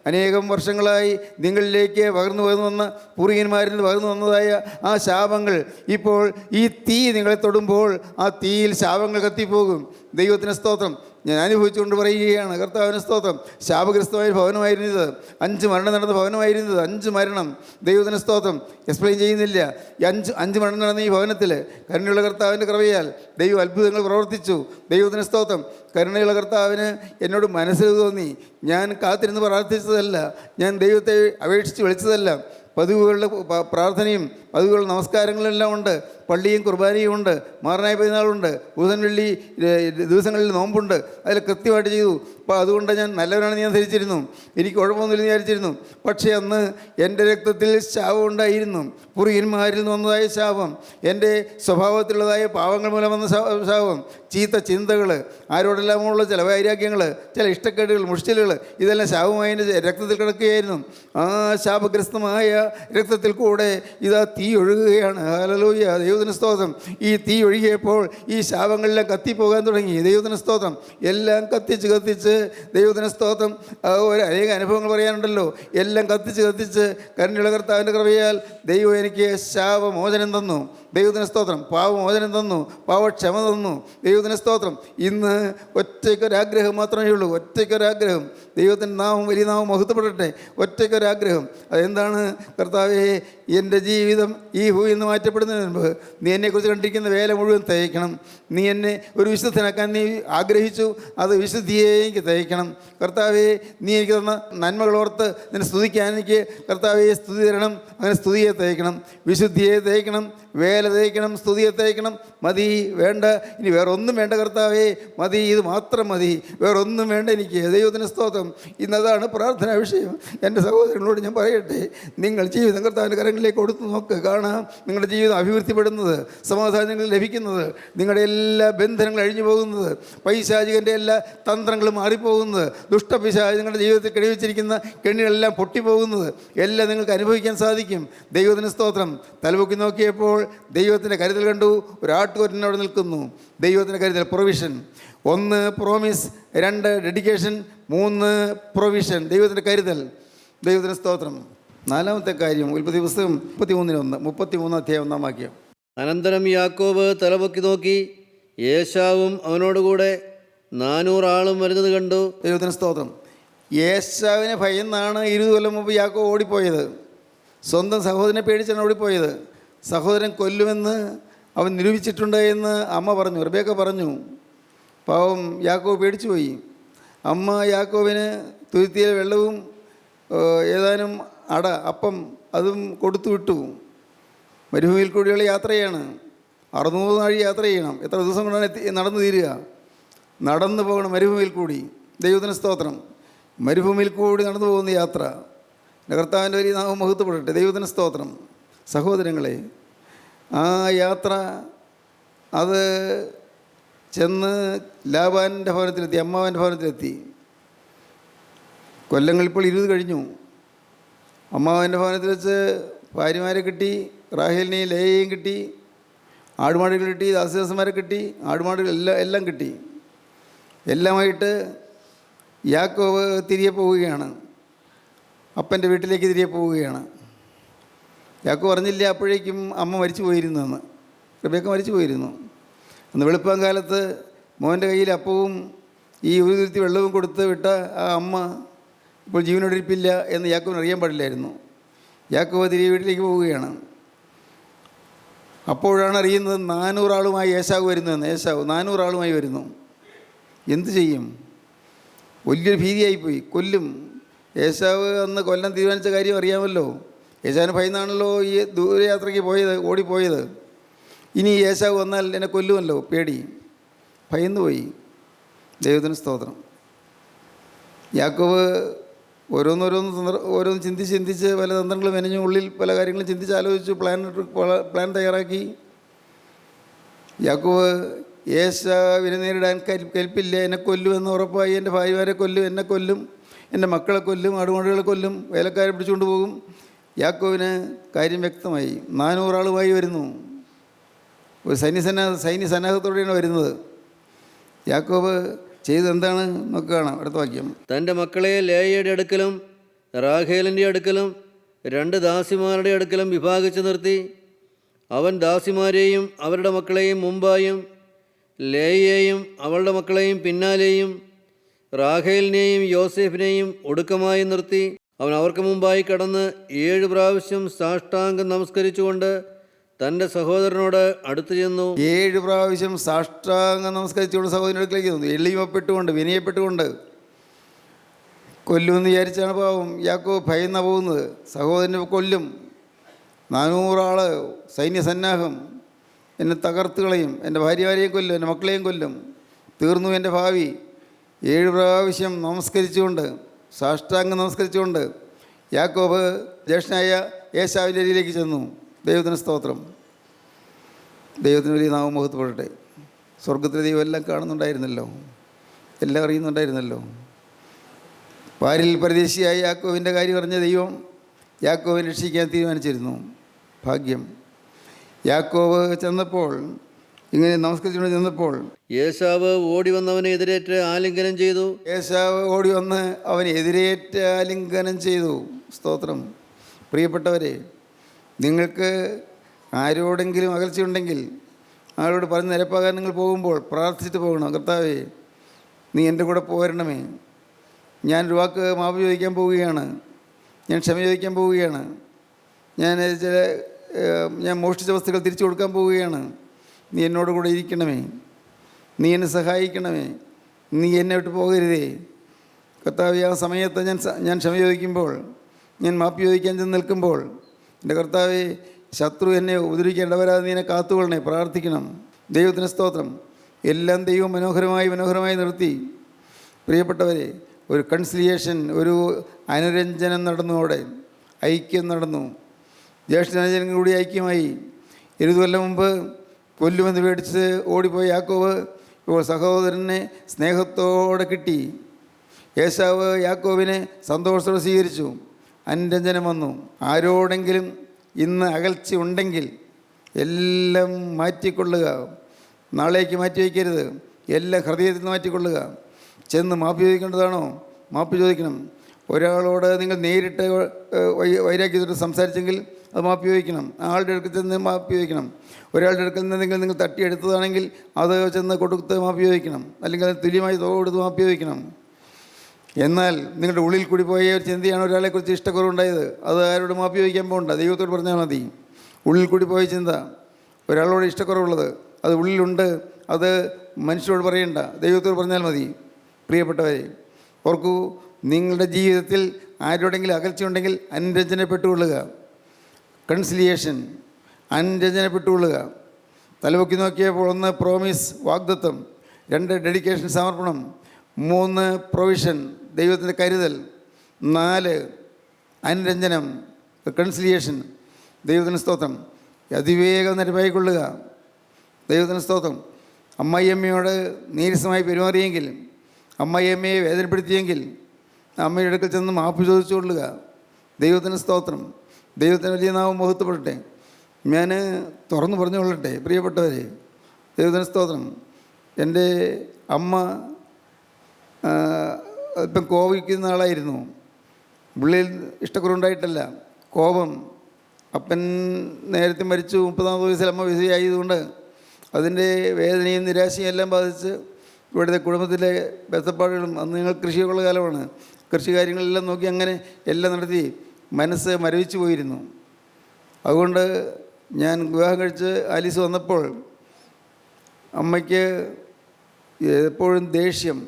അനേകം വർഷങ്ങളായി നിങ്ങളിലേക്ക് പകർന്നു വന്ന പൂർവികന്മാരിൽ നിന്ന് പകർന്നു വന്നതായ ആ ശാപങ്ങൾ ഇപ്പോൾ ഈ തീ നിങ്ങളെ തൊടുമ്പോൾ ആ തീയിൽ ശാപങ്ങൾ കത്തിപ്പോകും. ദൈവത്തിന് സ്തോത്രം. ഞാൻ അനുഭവിച്ചുകൊണ്ട് പറയുകയാണ്. കർത്താവിന് സ്തോത്രം. ശാപഗ്രസ്തമായ ഭവനമായിരുന്നത്, 5 മരണം നടന്ന ഭവനമായിരുന്നത്. 5 മരണം. ദൈവത്തിന് സ്തോത്രം. എക്സ്പ്ലെയിൻ ചെയ്യുന്നില്ല. ഈ 5 മരണം നടന്ന ഈ ഭവനത്തിൽ കരുണയുള്ള കർത്താവിൻ്റെ കൃപയാൽ ദൈവം അത്ഭുതങ്ങൾ പ്രവർത്തിച്ചു. ദൈവത്തിന് സ്തോത്രം. കരുണയുള്ള കർത്താവിന് എന്നോട് മനസ്സിൽ തോന്നി. ഞാൻ കാത്തിരുന്ന് പ്രാർത്ഥിച്ചതല്ല, ഞാൻ ദൈവത്തെ അപേക്ഷിച്ച് വിളിച്ചതല്ല. പതിവുകളുടെ പ്രാർത്ഥനയും പതിവുകളുടെ നമസ്കാരങ്ങളെല്ലാം ഉണ്ട്. പള്ളിയും കുർബാനയും ഉണ്ട്. മാറനായ പെരുന്നാളുണ്ട്. ബുധൻ വെള്ളി ദിവസങ്ങളിൽ നോമ്പുണ്ട്. അതിൽ കൃത്യമായിട്ട് ചെയ്തു. അപ്പോൾ അതുകൊണ്ട് ഞാൻ നല്ലവനാണെന്ന് ഞാൻ ധരിച്ചിരുന്നു. എനിക്ക് കുഴപ്പമൊന്നുമില്ലെന്ന് വിചാരിച്ചിരുന്നു. പക്ഷേ അന്ന് എൻ്റെ രക്തത്തിൽ ശാപം ഉണ്ടായിരുന്നു. പൂർവികന്മാരിൽ നിന്ന് വന്നതായ ശാപം, എൻ്റെ സ്വഭാവത്തിലുള്ളതായ പാവങ്ങൾ മൂലം വന്ന ശാപം, ചീത്ത ചിന്തകൾ, ആരോടെല്ലാമുള്ള ചില വൈരാഗ്യങ്ങൾ, ചില ഇഷ്ടക്കേടുകൾ, മുഷ്ടിലുകൾ, ഇതെല്ലാം ശാപമായി എൻ്റെ രക്തത്തിൽ കിടക്കുകയായിരുന്നു. ആ ശാപഗ്രസ്തമായ രക്തത്തിൽ കൂടെ ഇതാ തീ ഒഴുകുകയാണ്. ഹല്ലേലൂയ. ദൈവത്തിന് സ്തോത്രം. ഈ തീ ഒഴുകിയപ്പോൾ ഈ ശാപങ്ങളെല്ലാം കത്തിപ്പോകാൻ തുടങ്ങി. ദൈവത്തിന് സ്തോത്രം. എല്ലാം കത്തിച്ച് ദൈവത്തിന് സ്തോത്രം. അനേക അനുഭവങ്ങൾ പറയാനുണ്ടല്ലോ. എല്ലാം കത്തിച്ച് കരുണയുള്ള കർത്താവിൻ്റെ കൃപയാൽ ദൈവം എനിക്ക് ശാപമോചനം തന്നു. ദൈവത്തിന് സ്തോത്രം. പാവമോചനം തന്നു, പാവക്ഷമ തന്നു. ദൈവത്തിന് സ്തോത്രം. ഇന്ന് ഒറ്റയ്ക്കൊരാഗ്രഹം മാത്രമേ ഉള്ളൂ. ഒറ്റയ്ക്കൊരാഗ്രഹം. ദൈവത്തിൻ്റെ നാമം, വലിയ നാമം മഹത്വപ്പെടട്ടെ. ഒറ്റയ്ക്കൊരാഗ്രഹം. അതെന്താണ്? കർത്താവേ, എൻ്റെ ജീവിതം ഈ ഭൂമിയിൽ നിന്ന് മാറ്റപ്പെടുന്നതിന് മുൻപ് നീ എന്നെക്കുറിച്ച് കണ്ടിരിക്കുന്ന വേല മുഴുവൻ തയ്ക്കണം. നീ എന്നെ ഒരു വിശുദ്ധനാക്കാൻ നീ ആഗ്രഹിച്ചു. അത് വിശുദ്ധിയെ എനിക്ക് തയ്ക്കണം. കർത്താവേ, നീ എനിക്ക് തന്ന നന്മകളോർത്ത് നിന്നെ സ്തുതിക്കാൻ എനിക്ക് കർത്താവേ സ്തുതി തരണം. അങ്ങനെ സ്തുതിയെ തയ്ക്കണം, വിശുദ്ധിയെ തയ്ക്കണം, വേല തയ്ക്കണം, സ്തുതിയെ തയ്ക്കണം. മതി, വേണ്ട, ഇനി വേറെ ഒന്നും വേണ്ട കർത്താവേ, മതി, ഇത് മാത്രം മതി, വേറൊന്നും വേണ്ട എനിക്ക്. ദൈവത്തിന് സ്തോത്രം. ഇന്നതാണ് പ്രാർത്ഥനാ വിഷയം. എൻ്റെ സഹോദരങ്ങളോട് ഞാൻ പറയട്ടെ, നിങ്ങൾ ജീവിതം കർത്താവിൻ്റെ കരങ്ങളിലേക്ക് കൊടുത്തു നോക്ക്. കാണാം നിങ്ങളുടെ ജീവിതം അഭിവൃദ്ധിപ്പെടുന്നത്, സമാധാനങ്ങൾ ലഭിക്കുന്നത്, നിങ്ങളുടെ എല്ലാ ബന്ധനങ്ങളും അഴിഞ്ഞു പോകുന്നത്, പൈശാചികൻ്റെ എല്ലാ തന്ത്രങ്ങളും മാറിപ്പോകുന്നത്, ദുഷ്ടപിശാചി നിങ്ങളുടെ ജീവിതത്തിൽ കെണിവെച്ചിരിക്കുന്ന കെണികളെല്ലാം പൊട്ടിപ്പോകുന്നത് എല്ലാം നിങ്ങൾക്ക് അനുഭവിക്കാൻ സാധിക്കും. ദൈവത്തിന് സ്തോത്രം. തലപൊക്കി നോക്കിയപ്പോൾ ദൈവത്തിൻ്റെ കരുതൽ കണ്ടു. ഒരു ആട്ടുകൊറ്റനോട് നിൽക്കുന്നു. ദൈവത്തിൻ്റെ കരുതൽ, പ്രൊവിഷൻ. 1 promise, 2 dedication, 3 provision. ദൈവത്തിൻ്റെ കരുതൽ. ദൈവത്തിന് സ്തോത്രം. 4-ാമത്തെ കാര്യം ഉൽപ്പത്തി പുസ്തകം 33 അധ്യായം 1-ാം വാക്യം. അനന്തരം യാക്കോബ് തലപൊക്കി നോക്കി, ഏശാവും അവനോടുകൂടെ 400 ആളും വരുന്നത് കണ്ടു. ദൈവത്തിന് സ്തോത്രം. ഏശാവിനെ ഭയന്നാണ് 20 കൊല്ലം മുമ്പ് യാക്കോബ് ഓടിപ്പോയത്. സ്വന്തം സഹോദരനെ പേടിച്ചാണ് ഓടിപ്പോയത്. സഹോദരൻ കൊല്ലുമെന്ന് അവൻ നിരൂപിച്ചിട്ടുണ്ട് എന്ന് അമ്മ പറഞ്ഞു, റിബേക്ക പറഞ്ഞു. പാവം യാക്കോബ് പേടിച്ചു പോയി. അമ്മ യാക്കോബിന് തുരുത്തിയിലെ വെള്ളവും ഏതാനും അപ്പം അതും കൊടുത്തു വിട്ടു. മരുഭൂമിയിൽ കൂടിയുള്ള യാത്രയാണ്. 600 നാഴി യാത്ര ചെയ്യണം. എത്ര ദിവസം കൊണ്ടാണ് നടന്നു തീരുക? നടന്നു പോകണം മരുഭൂമിയിൽ കൂടി. ദൈവത്തിന് സ്തോത്രം. മരുഭൂമിയിൽ കൂടി നടന്നു പോകുന്ന യാത്ര. കർത്താവിൻ്റെ വലിയ നാമം മഹത്വപ്പെടട്ടെ. ദൈവത്തിന് സ്തോത്രം. സഹോദരങ്ങളെ, ആ യാത്ര അത് ചെന്ന് ലാബാൻ്റെ ഭവനത്തിലെത്തി, അമ്മാവൻ്റെ ഭവനത്തിലെത്തി. കൊല്ലങ്ങൾ ഇപ്പോൾ 20 കഴിഞ്ഞു. അമ്മാവൻ്റെ ഭവനത്തിൽ വെച്ച് ഭാര്യമാരെ കിട്ടി, റാഹേലിനെയും ലേയെയും കിട്ടി, ആടുമാടുകൾ കിട്ടി, ദാസദാസന്മാരെ കിട്ടി, ആടുമാടുകൾ എല്ലാം കിട്ടി. എല്ലാമായിട്ട് യാക്കോബ് തിരികെ പോവുകയാണ്. അപ്പൻ്റെ വീട്ടിലേക്ക് തിരികെ പോവുകയാണ്. യാക്കോബ് അറിഞ്ഞില്ല അപ്പോഴേക്കും അമ്മ മരിച്ചു പോയിരുന്നെന്ന്. റബേക്ക മരിച്ചു പോയിരുന്നു. അന്ന് വെളുപ്പം കാലത്ത് മോൻ്റെ കയ്യിൽ അപ്പവും ഈ ഒരു തുരുത്തി വെള്ളവും കൊടുത്ത് വിട്ട ആ അമ്മ ഇപ്പോൾ ജീവനോടിരിപ്പില്ല എന്ന് യാക്കോബിന് അറിയാൻ പാടില്ലായിരുന്നു. യാക്കോബ് തിരികെ വീട്ടിലേക്ക് പോവുകയാണ്. അപ്പോഴാണ് അറിയുന്നത് 400 ആളുമായി ഏശാവ് വരുന്നുവെന്ന്. ഏശാവ് 400 ആളുമായി വരുന്നു. എന്തു ചെയ്യും? വലിയൊരു ഭീതിയായിപ്പോയി. കൊല്ലും. ഏശാവ് അന്ന് കൊല്ലം തീരുമാനിച്ച കാര്യം അറിയാമല്ലോ. ഏശാവിന് ഭയന്നാണല്ലോ ഈ ദൂരയാത്രയ്ക്ക് ഓടിപ്പോയത്. ഇനി ഏശാവ് വന്നാൽ എന്നെ കൊല്ലുമല്ലോ, പേടി. ഭയന്നുപോയി. ദൈവത്തിന് സ്തോത്രം. യാക്കോബ് ഓരോന്ന് ചിന്തിച്ച് പല തന്ത്രങ്ങളും മെനഞ്ഞു, ഉള്ളിൽ പല കാര്യങ്ങളും ചിന്തിച്ച് ആലോചിച്ചു, പ്ലാൻ തയ്യാറാക്കി. യാക്കോബ് ഏശാവിനെ നേരിടാൻ കൽപ്പില്ല. എന്നെ കൊല്ലുമെന്ന് ഉറപ്പായി. എൻ്റെ ഭാര്യമാരെ കൊല്ലും, എന്നെ കൊല്ലും, എൻ്റെ മക്കളെ കൊല്ലും, ആടുമാടുകളെ കൊല്ലും, വേലക്കാരെ പിടിച്ചുകൊണ്ട് പോകും. യാക്കോബിന് കാര്യം വ്യക്തമായി. 400 ആളുമായി വരുന്നു. ഒരു സൈന്യ സന്നാഹത്തോടെയാണ് വരുന്നത്. യാക്കോബ് ചെയ്തെന്താണ് നോക്കുകയാണ്. അടുത്ത വാക്യം. തൻ്റെ മക്കളെ ലേയയുടെ അടുക്കലും റാഹേലിൻ്റെ അടുക്കലും 2 ദാസിമാരുടെ അടുക്കലും വിഭാഗിച്ചു നിർത്തി. അവൻ ദാസിമാരെയും അവരുടെ മക്കളെയും മുമ്പായും ലേയയെയും അവളുടെ മക്കളെയും പിന്നാലെയും റാഹേലിനെയും യോസേഫിനെയും ഒടുക്കമായി നിർത്തി. അവൻ അവർക്ക് മുമ്പായി കടന്ന് 7 പ്രാവശ്യം സാഷ്ടാംഗം നമസ്കരിച്ചുകൊണ്ട് തൻ്റെ സഹോദരനോട് അടുത്തു ചെന്നു. 7 പ്രാവശ്യം സാഷ്ടാംഗം നമസ്കരിച്ചുകൊണ്ട് സഹോദരൻ്റെ അടുക്കലേക്ക് ചെന്നു. എളിമപ്പെട്ടുകൊണ്ട്, വിനയപ്പെട്ടുകൊണ്ട്. കൊല്ലുമെന്ന് വിചാരിച്ചാണ് പാവം യാക്കോബ് ഭയന്ന പോകുന്നത്. സഹോദരനെ കൊല്ലും, 400 ആൾ സൈന്യസന്നാഹം, എന്നെ തകർത്ത് കളയും, എൻ്റെ ഭാര്യമാരെയും കൊല്ലും, എൻ്റെ മക്കളെയും കൊല്ലും, തീർന്നു എൻ്റെ ഭാവി. 7 പ്രാവശ്യം നമസ്കരിച്ചുകൊണ്ട്, സാഷ്ടാംഗം നമസ്കരിച്ചുകൊണ്ട് യാക്കോബ് ജ്യേഷ്ഠനായ ഏശാവിൻ്റെ അരിയിലേക്ക് ചെന്നു. ദൈവത്തിന് സ്തോത്രം. ദൈവത്തിന് വലിയ നാമം മഹത്വപ്പെടട്ടെ. സ്വർഗത്തിലെ ദൈവം എല്ലാം കാണുന്നുണ്ടായിരുന്നല്ലോ, എല്ലാം അറിയുന്നുണ്ടായിരുന്നല്ലോ. പാരിൽ പരദേശിയായ യാക്കോബിൻ്റെ കാര്യം അറിഞ്ഞ ദൈവം യാക്കോബിനെ രക്ഷിക്കാൻ തീരുമാനിച്ചിരുന്നു. ഭാഗ്യം. യാക്കോബ് ചെന്നപ്പോൾ, ഇങ്ങനെ നമസ്കരിച്ചുകൊണ്ട് ചെന്നപ്പോൾ ഏശാവ് ഓടി വന്നവനെ എതിരേറ്റ് ആലിംഗനം ചെയ്തു. ഏശാവ് ഓടി വന്ന് അവനെ എതിരേറ്റ് ആലിംഗനം ചെയ്തു. സ്തോത്രം. പ്രിയപ്പെട്ടവരെ, നിങ്ങൾക്ക് ആരോടെങ്കിലും അകൽച്ചയുണ്ടെങ്കിൽ ആരോട് പറഞ്ഞ് നിരപ്പാകാൻ നിങ്ങൾ പോകുമ്പോൾ പ്രാർത്ഥിച്ചിട്ട് പോകണം. കർത്താവേ, നീ എൻ്റെ കൂടെ പോരണമേ. ഞാനൊരു വാക്ക് മാപ്പ് ചോദിക്കാൻ പോവുകയാണ്, ഞാൻ ക്ഷമ ചോദിക്കാൻ പോവുകയാണ്, ഞാൻ മോഷ്ടിച്ച വസ്തുക്കൾ തിരിച്ചു കൊടുക്കാൻ പോവുകയാണ്. നീ എന്നോട് കൂടെ ഇരിക്കണമേ, നീ എന്നെ സഹായിക്കണമേ, നീ എന്നെ വിട്ട് പോകരുതേ. കർത്താവേ, ആ സമയത്ത് ഞാൻ ക്ഷമ ചോദിക്കുമ്പോൾ, ഞാൻ മാപ്പ് ചോദിക്കാൻ ചെന്ന് നിൽക്കുമ്പോൾ, എൻ്റെ കർത്താവേ, ശത്രു എന്നെ ഉപദ്രവിക്കേണ്ടവരാതെ നീ എന്നെ കാത്തുകൊള്ളണേ. പ്രാർത്ഥിക്കണം. ദൈവത്തിന് സ്തോത്രം. എല്ലാം ദൈവം മനോഹരമായി നിർത്തി. പ്രിയപ്പെട്ടവരെ, ഒരു കൺസിലിയേഷൻ, ഒരു അനുരഞ്ജനം നടന്നു. അവിടെ ഐക്യം നടന്നു. ജ്യേഷ്ഠാനുജനും കൂടി ഐക്യമായി. 20 കൊല്ലം മുമ്പ് കൊല്ലുമെന്ന് പേടിച്ച് ഓടിപ്പോയ യാക്കോബ് ഇപ്പോൾ സഹോദരനെ സ്നേഹത്തോടെ കിട്ടി. ഏശാവ് യാക്കോബിനെ സന്തോഷത്തോടെ സ്വീകരിച്ചു. അനുരഞ്ജനം വന്നു. ആരോടെങ്കിലും ഇന്ന് അകൽച്ച ഉണ്ടെങ്കിൽ എല്ലാം മാറ്റിക്കൊള്ളുക. നാളേക്ക് മാറ്റി വയ്ക്കരുത്. എല്ലാം ഹൃദയത്തിൽ നിന്ന് മാറ്റിക്കൊള്ളുക. ചെന്ന് മാപ്പ് ചോദിക്കേണ്ടതാണോ? മാപ്പ് ചോദിക്കണം. ഒരാളോട് നിങ്ങൾ നേരിട്ട് വൈരാഗ്യത്തോട് സംസാരിച്ചെങ്കിൽ അത് മാപ്പ് ചോദിക്കണം. ആളുടെ അടുക്കൽ ചെന്ന് മാപ്പ് ചോദിക്കണം. ഒരാളുടെ അടുക്കൽ നിന്ന് നിങ്ങൾ തട്ടിയെടുത്തതാണെങ്കിൽ അത് ചെന്ന് കൊടുത്ത് മാപ്പ് ചോദിക്കണം. അല്ലെങ്കിൽ അത് തുല്യമായി തുക കൊടുത്ത് മാപ്പ് ചോദിക്കണം. എന്നാൽ നിങ്ങളുടെ ഉള്ളിൽ കൂടി പോയ ഒരു ചിന്തയാണ് ഒരാളെക്കുറിച്ച് ഇഷ്ടക്കുറവുണ്ടായത്, അത് ആരോട് മാപ്പ് ചോദിക്കാൻ പോകണ്ട, ദൈവത്തോട് പറഞ്ഞാൽ മതി. ഉള്ളിൽ കൂടി പോയ ചിന്ത, ഒരാളോട് ഇഷ്ടക്കുറവുള്ളത്, അത് ഉള്ളിലുണ്ട്, അത് മനുഷ്യരോട് പറയണ്ട, ദൈവത്തോട് പറഞ്ഞാൽ മതി. പ്രിയപ്പെട്ടവരെ, ഓർക്കൂ, നിങ്ങളുടെ ജീവിതത്തിൽ ആരോടെങ്കിലും അകൽച്ചയുണ്ടെങ്കിൽ അനുരഞ്ജനപ്പെട്ടുകൊള്ളുക. കൺസിലിയേഷൻ, അനുരഞ്ജനപ്പെട്ടുകൊള്ളുക. തലപൊക്കി നോക്കിയപ്പോൾ 1 പ്രോമിസ്, വാഗ്ദത്വം, 2 ഡെഡിക്കേഷൻ, സമർപ്പണം, 3 പ്രൊവിഷൻ, ദൈവത്തിൻ്റെ കരുതൽ, 4 അനുരഞ്ജനം, കൺസിലിയേഷൻ, ദൈവത്തിന് സ്തോത്രം, അതിവേഗം നിരപ്പായിക്കൊള്ളുക. ദൈവത്തിന് സ്തോത്രം. അമ്മായിയമ്മയോട് നീരസമായി പെരുമാറിയെങ്കിൽ, അമ്മായിയമ്മയെ വേദനപ്പെടുത്തിയെങ്കിൽ അമ്മയുടെ അടുക്കൽ ചെന്ന് മാപ്പ് ചോദിച്ചു കൊള്ളുക. ദൈവത്തിന് സ്തോത്രം. ദൈവത്തിന് വലിയ നാമം മഹത്വപ്പെടട്ടെ. ഞാൻ തുറന്നു പറഞ്ഞുകൊള്ളട്ടെ പ്രിയപ്പെട്ടവരെ, ദൈവത്തിന് സ്തോത്രം. എൻ്റെ അമ്മ അല്പം കോപിക്കുന്ന ആളായിരുന്നു. പുള്ളിയിൽ ഇഷ്ടക്കുറവുണ്ടായിട്ടല്ല, കോപം. അപ്പൻ നേരത്തെ മരിച്ചു, 30-ാമത്തെ വയസ്സിൽ അമ്മ വിധവയായതുകൊണ്ട് അതിൻ്റെ വേദനയും നിരാശയും എല്ലാം ബാധിച്ച് ഇവിടുത്തെ കുടുംബത്തിലെ ബന്ധപ്പാടുകളും, അന്ന് ഞങ്ങൾ കൃഷിയുള്ള കാലമാണ്, കൃഷി കാര്യങ്ങളെല്ലാം നോക്കി അങ്ങനെ എല്ലാം നടത്തി മനസ്സ് മരവിച്ചു പോയിരുന്നു. അതുകൊണ്ട് ഞാൻ വിവാഹം കഴിച്ച് ആലീസ് വന്നപ്പോൾ അമ്മയ്ക്ക് എപ്പോഴും ദേഷ്യം,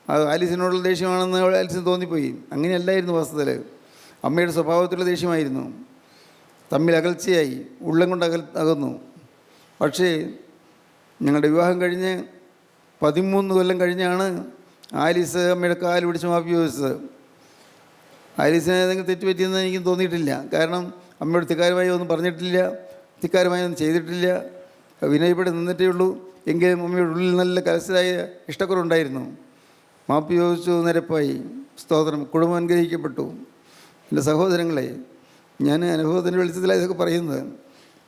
അത് ആലീസിനോടുള്ള ദേഷ്യമാണെന്ന് ആലീസിന് തോന്നിപ്പോയി. അങ്ങനെയല്ലായിരുന്നു വാസ്തവത്തിൽ. അമ്മയുടെ സ്വഭാവത്തിലുള്ള ദേഷ്യമായിരുന്നു. തമ്മിൽ അകൽച്ചയായി, ഉള്ളം കൊണ്ട് അകന്നു. പക്ഷേ ഞങ്ങളുടെ വിവാഹം കഴിഞ്ഞ് 13 കൊല്ലം കഴിഞ്ഞാണ് ആലീസ് അമ്മയുടെ കാല് പിടിച്ച് മാപ്പി ചോദിച്ചത്. ആലീസിനെ ഏതെങ്കിലും തെറ്റുപറ്റിയെന്ന് എനിക്കും തോന്നിയിട്ടില്ല. കാരണം അമ്മയോട് തിക്കാരമായി ഒന്നും പറഞ്ഞിട്ടില്ല, തിക്കാരമായി ഒന്നും ചെയ്തിട്ടില്ല, വിനയപ്പെട്ട് നിന്നിട്ടേ ഉള്ളൂ. എങ്കിലും അമ്മയുടെ ഉള്ളിൽ നല്ല കലശലായ ഇഷ്ടക്കുറവുണ്ടായിരുന്നു. മാപ്പി ചോദിച്ചു, നിരപ്പായി. സ്തോത്രം. കുടുംബം അനുഗ്രഹിക്കപ്പെട്ടു. എൻ്റെ സഹോദരങ്ങളെ, ഞാൻ അനുഭവത്തിൻ്റെ വെളിച്ചത്തിലാണ് ഇതൊക്കെ പറയുന്നത്.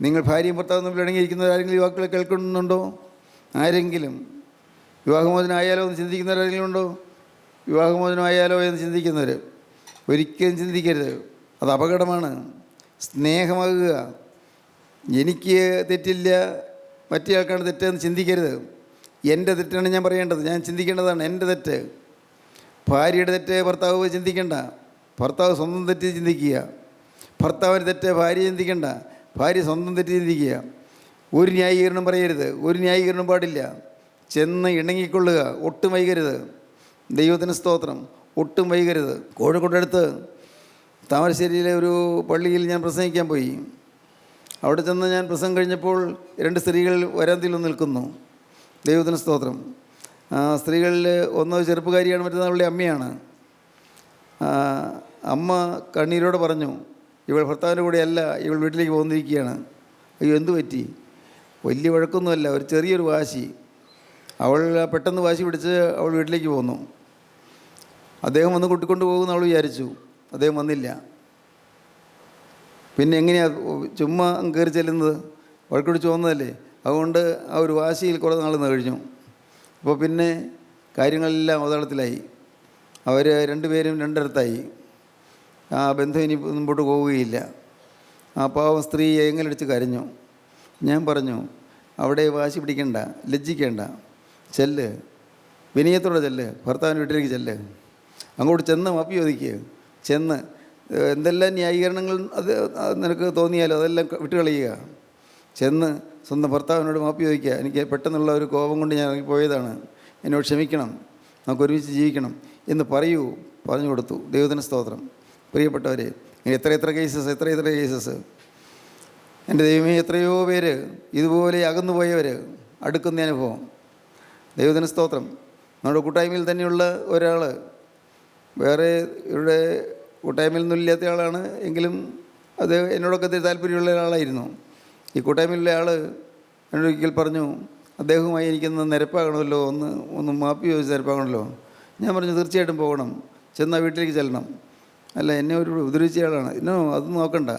നിങ്ങൾ ഭാര്യയും ഭർത്താവും തമ്മിൽ ഇണങ്ങിയിരിക്കുന്നവർ ആരെങ്കിലും വാക്കുകൾ കേൾക്കുന്നുണ്ടോ? ആരെങ്കിലും വിവാഹമോചനമായാലോ എന്ന് ചിന്തിക്കുന്നവരാരെങ്കിലും ഉണ്ടോ? വിവാഹമോചനമായാലോ എന്ന് ചിന്തിക്കുന്നവർ ഒരിക്കലും ചിന്തിക്കരുത്. അത് അപകടമാണ്. സ്നേഹമാകുക. എനിക്ക് തെറ്റില്ല, മറ്റേ ആൾക്കാണ് തെറ്റെന്ന് ചിന്തിക്കരുത്. എൻ്റെ തെറ്റാണ് ഞാൻ പറയേണ്ടത്, ഞാൻ ചിന്തിക്കേണ്ടതാണ് എൻ്റെ തെറ്റ്. ഭാര്യയുടെ തെറ്റ് ഭർത്താവ് ചിന്തിക്കേണ്ട, ഭർത്താവ് സ്വന്തം തെറ്റ് ചിന്തിക്കുക. ഭർത്താവിൻ്റെ തെറ്റ് ഭാര്യ ചിന്തിക്കേണ്ട, ഭാര്യ സ്വന്തം തെറ്റ് ചിന്തിക്കുക. ഒരു ന്യായീകരണം പറയരുത്, ഒരു ന്യായീകരണം പാടില്ല. ചെന്ന് ഇണങ്ങിക്കൊള്ളുക, ഒട്ടും വൈകരുത്. ദൈവത്തിന് സ്തോത്രം. ഒട്ടും വൈകരുത്. കോഴിക്കോടടുത്ത് താമരശ്ശേരിയിലെ ഒരു പള്ളിയിൽ ഞാൻ പ്രസംഗിക്കാൻ പോയി. അവിടെ ചെന്ന് ഞാൻ പ്രസംഗം കഴിഞ്ഞപ്പോൾ 2 സ്ത്രീകൾ വരാന്തിയിൽ നിൽക്കുന്നു. ദൈവത്തിന് സ്തോത്രം. സ്ത്രീകളിൽ ഒന്ന് ചെറുപ്പക്കാരിയാണ്, മറ്റൊന്ന് അവളുടെ അമ്മയാണ്. അമ്മ കണ്ണീരോടെ പറഞ്ഞു, ഇവൾ ഭർത്താവിൻ്റെ കൂടെയല്ല, ഇവൾ വീട്ടിലേക്ക് പോന്നിരിക്കുകയാണ്. അയ്യോ, എന്തു പറ്റി? വലിയ വഴക്കൊന്നുമല്ല, ഒരു ചെറിയൊരു വാശി. അവൾ പെട്ടെന്ന് വാശി പിടിച്ച് അവൾ വീട്ടിലേക്ക് പോന്നു. അദ്ദേഹം വന്ന് കൂട്ടിക്കൊണ്ട് പോകുമെന്ന് അവൾ വിചാരിച്ചു. അദ്ദേഹം വന്നില്ല. പിന്നെ എങ്ങനെയാണ് ചുമ്മാ കയറി ചെല്ലുന്നത്? വഴക്കുപിടിച്ച് പോകുന്നതല്ലേ. അതുകൊണ്ട് ആ ഒരു വാശിയിൽ കുറേ നാൾ കഴിഞ്ഞു. അപ്പോൾ പിന്നെ കാര്യങ്ങളെല്ലാം അവതാളത്തിലായി. അവർ 2 പേരും 2 ഇടത്തായി. ആ ബന്ധം ഇനി മുമ്പോട്ട് പോവുകയില്ല. ആ പാവം സ്ത്രീ എങ്ങലടിച്ച് കരഞ്ഞു. ഞാൻ പറഞ്ഞു, അവിടെ വാശി പിടിക്കണ്ട, ലജ്ജിക്കേണ്ട, ചെല്ല്, വിനയത്തോടെ ചെല്ല്, ഭർത്താവിൻ്റെ വീട്ടിലേക്ക് ചെല്ല്. അങ്ങോട്ട് ചെന്ന് മാപ്പി ചോദിക്കുക. ചെന്ന് എന്തെല്ലാം ന്യായീകരണങ്ങൾ അത് നിനക്ക് തോന്നിയാലോ അതെല്ലാം വിട്ടുകളയുക. ചെന്ന് സ്വന്തം ഭർത്താവിനോട് മാപ്പി ചോദിക്കുക. എനിക്ക് പെട്ടെന്നുള്ള ഒരു കോപം കൊണ്ട് ഞാൻ ഇറങ്ങിപ്പോയതാണ്, എന്നോട് ക്ഷമിക്കണം, നമുക്ക് ഒരുമിച്ച് ജീവിക്കണം എന്ന് പറഞ്ഞു കൊടുത്തു. ദൈവത്തിന് സ്തോത്രം. പ്രിയപ്പെട്ടവരെ, എത്ര കേസസ് എൻ്റെ ദൈവമേ, എത്രയോ പേര് ഇതുപോലെ അകന്നുപോയവർ, അടുക്കുന്ന അനുഭവം. ദൈവത്തിന് സ്തോത്രം. നമ്മുടെ കൂട്ടായ്മയിൽ തന്നെയുള്ള ഒരാൾ, വേറെ ഇവിടെ കൂട്ടായ്മയിൽ നിന്നും ഇല്ലാത്ത ആളാണ്, എങ്കിലും അത് എന്നോടൊക്കെ താല്പര്യമുള്ള ഒരാളായിരുന്നു. ഈ കൂട്ടായ്മയിലുള്ള ആൾ എന്നോടൊരിക്കൽ പറഞ്ഞു, അദ്ദേഹവുമായി എനിക്കൊന്ന് നിരപ്പാകണമല്ലോ, ഒന്ന് മാപ്പി ചോദിച്ച് നിരപ്പാകണമല്ലോ. ഞാൻ പറഞ്ഞു, തീർച്ചയായിട്ടും പോകണം, ചെന്നാൽ വീട്ടിലേക്ക് ചെല്ലണം. അല്ല, എന്നെ ഒരു ഉപദ്രവിച്ച ആളാണ്, അതൊന്നും നോക്കണ്ട,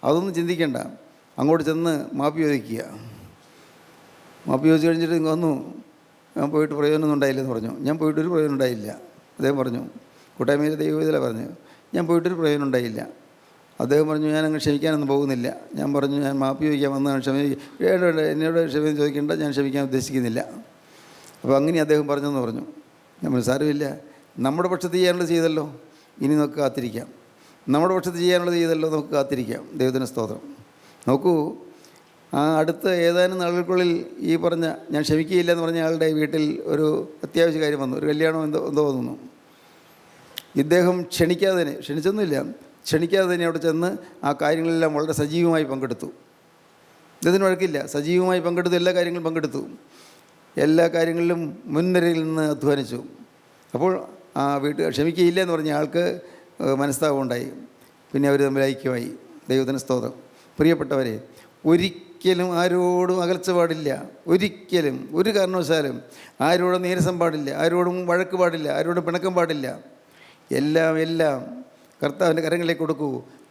അതൊന്നും ചിന്തിക്കണ്ട, അങ്ങോട്ട് ചെന്ന് മാപ്പി ചോദിക്കുക. മാപ്പി ചോദിച്ച് കഴിഞ്ഞിട്ട് ഇങ്ങ് വന്നു, ഞാൻ പോയിട്ട് പ്രയോജനമൊന്നും ഉണ്ടായില്ലെന്ന് പറഞ്ഞു. ഞാൻ പോയിട്ടൊരു പ്രയോജനം ഉണ്ടായില്ല. അദ്ദേഹം പറഞ്ഞു, കൂട്ടായ്മയിലെ ദൈവത്തിലാണ് പറഞ്ഞു, ഞാൻ പോയിട്ടൊരു പ്രയോജനം ഉണ്ടായില്ല. അദ്ദേഹം പറഞ്ഞു, ഞാനങ്ങ് ക്ഷമിക്കാനൊന്നും പോകുന്നില്ല. ഞാൻ പറഞ്ഞു, ഞാൻ മാപ്പി ചോദിക്കാൻ വന്നതാണ്, വേണ്ട, എന്നോട് ക്ഷമ ചോദിക്കേണ്ട, ഞാൻ ക്ഷമിക്കാൻ ഉദ്ദേശിക്കുന്നില്ല. അപ്പോൾ അങ്ങനെ അദ്ദേഹം പറഞ്ഞെന്ന് പറഞ്ഞു. ഞാൻ പറഞ്ഞു, സാരമില്ല, നമ്മുടെ പക്ഷത്ത് ചെയ്യാനുള്ളത് ചെയ്തല്ലോ, ഇനി നമുക്ക് കാത്തിരിക്കാം. നമ്മുടെ പക്ഷത്ത് ചെയ്യാനുള്ളത് ചെയ്തല്ലോ, നമുക്ക് കാത്തിരിക്കാം. ദൈവത്തിന് സ്തോത്രം. നോക്കൂ, ആ അടുത്ത ഏതാനും നാളുകൾക്കുള്ളിൽ ഈ പറഞ്ഞ ഞാൻ ക്ഷമിക്കുകയില്ല എന്ന് പറഞ്ഞ ആളുടെ വീട്ടിൽ ഒരു അത്യാവശ്യ കാര്യം വന്നു. ഒരു കല്യാണം എന്തോ തോന്നുന്നു. ഇദ്ദേഹം ക്ഷണിച്ചൊന്നുമില്ല, ക്ഷണിക്കാതെ തന്നെ അവിടെ ചെന്ന് ആ കാര്യങ്ങളെല്ലാം വളരെ സജീവമായി പങ്കെടുത്തു. ഇതിന് വഴക്കില്ല, സജീവമായി പങ്കെടുത്തു, എല്ലാ കാര്യങ്ങളും പങ്കെടുത്തു, എല്ലാ കാര്യങ്ങളിലും മുൻനിരയിൽ നിന്ന് അധ്വാനിച്ചു. അപ്പോൾ ആ ക്ഷമിക്കുകയില്ല എന്ന് പറഞ്ഞ ആൾക്ക് മനസ്താപം ഉണ്ടായി. പിന്നെ അവർ തമ്മിൽ ഐക്യമായി. ദൈവത്തിന് സ്തോത്രം. പ്രിയപ്പെട്ടവരെ, ഒരിക്കലും ആരോടും അകൽച്ച പാടില്ല. ഒരിക്കലും ഒരു കാരണവശാലും ആരോടും നീരസം പാടില്ല, ആരോടും വഴക്ക് പാടില്ല, ആരോടും പിണക്കം പാടില്ല. എല്ലാം കർത്താവിൻ്റെ കരങ്ങളിലേക്ക് കൊടുക്കൂ.